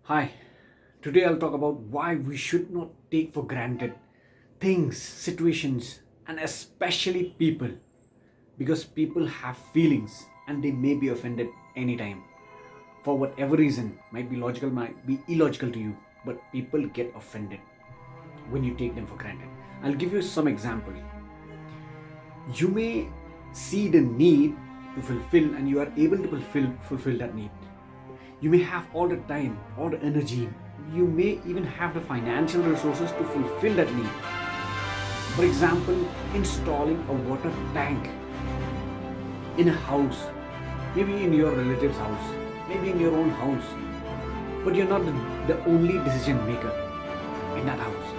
Hi, today I'll talk about why we should not take for granted things, situations, and especially people. Because people have feelings and they may be offended anytime. For whatever reason, might be logical, might be illogical to you, but people get offended when you take them for granted. I'll give you some example. You may see the need to fulfill and you are able to fulfill that need. You may have all the time, all the energy. You may even have the financial resources to fulfill that need. For example, installing a water tank in a house, maybe in your relative's house, maybe in your own house, but you're not the only decision maker in that house.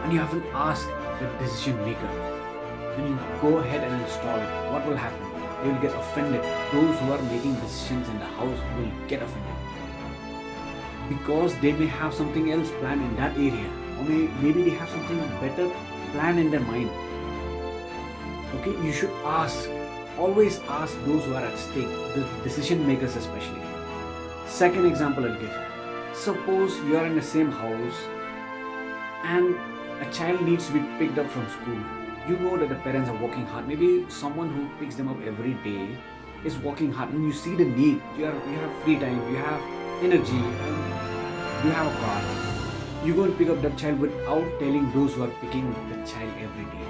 And you haven't asked the decision maker. When you go ahead and install it, what will happen? They will get offended. Those who are making decisions in the house will get offended because they may have something else planned in that area, or maybe they have something better planned in their mind. Okay, you should ask, always ask those who are at stake, the decision makers especially. Second example I'll give. Suppose you are in the same house and a child needs to be picked up from school. You know that the parents are working hard. Maybe someone who picks them up every day is working hard, and you see the need. You have free time, you have energy, and you have a car. You go and pick up that child without telling those who are picking the child every day.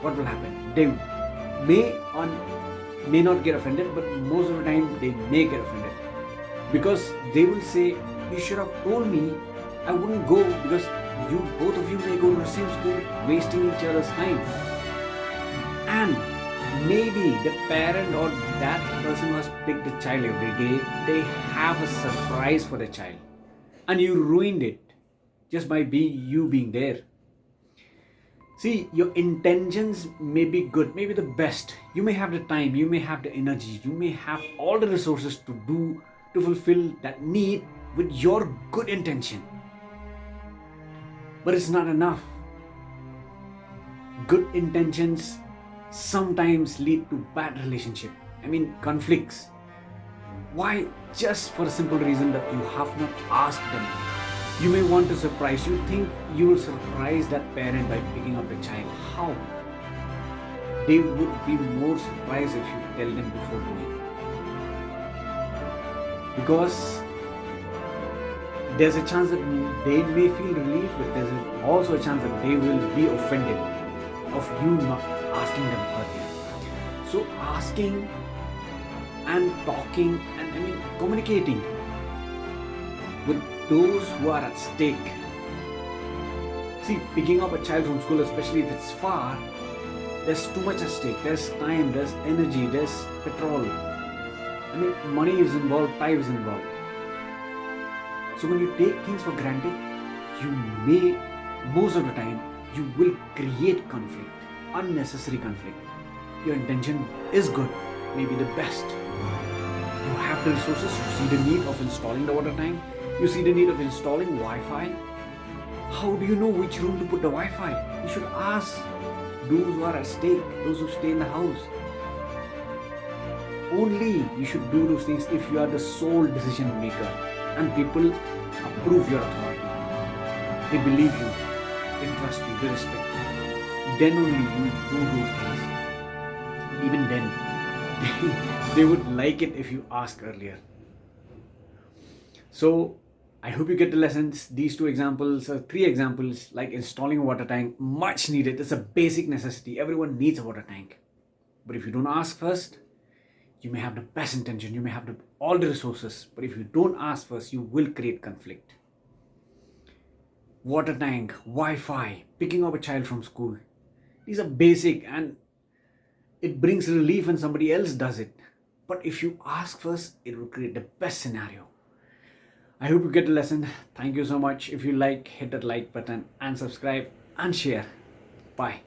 What will happen? They may not get offended, but most of the time they may get offended because they will say, "You should have told me. I wouldn't go because you both of you may go to the same school, wasting each other's time." And maybe the parent or that person who has picked the child every day, they have a surprise for the child, and you ruined it just by you being there. See, your intentions may be good, maybe the best. You may have the time, you may have the energy, you may have all the resources to fulfill that need with your good intention. But it's not enough. Good intentions sometimes lead to bad relationship. Conflicts. Why? Just for a simple reason that you have not asked them. You may want to surprise. You think you will surprise that parent by picking up the child. How? They would be more surprised if you tell them before doing. Because there's a chance that they may feel relief, but there's also a chance that they will be offended of you not asking them earlier. So asking and talking and communicating with those who are at stake. See, picking up a child from school, especially if it's far, there's too much at stake. There's time, there's energy, there's petrol. Money is involved, time is involved. So when you take things for granted, most of the time, you will create conflict, unnecessary conflict. Your intention is good, maybe the best. You have the resources, you see the need of installing the water tank, you see the need of installing Wi-Fi. How do you know which room to put the Wi-Fi? You should ask those who are at stake, those who stay in the house. Only you should do those things if you are the sole decision maker and people approve your authority. They believe you, they trust you, they respect you. Then only you do those things. Even then, they would like it if you ask earlier. So I hope you get the lessons. These two examples, three examples, like installing a water tank, much needed. It's a basic necessity. Everyone needs a water tank. But if you don't ask first, you may have the best intention, you may have all the resources, but if you don't ask first, you will create conflict. Water tank, Wi-Fi, picking up a child from school. These are basic and it brings relief when somebody else does it. But if you ask first, it will create the best scenario. I hope you get the lesson. Thank you so much. If you like, hit that like button and subscribe and share. Bye.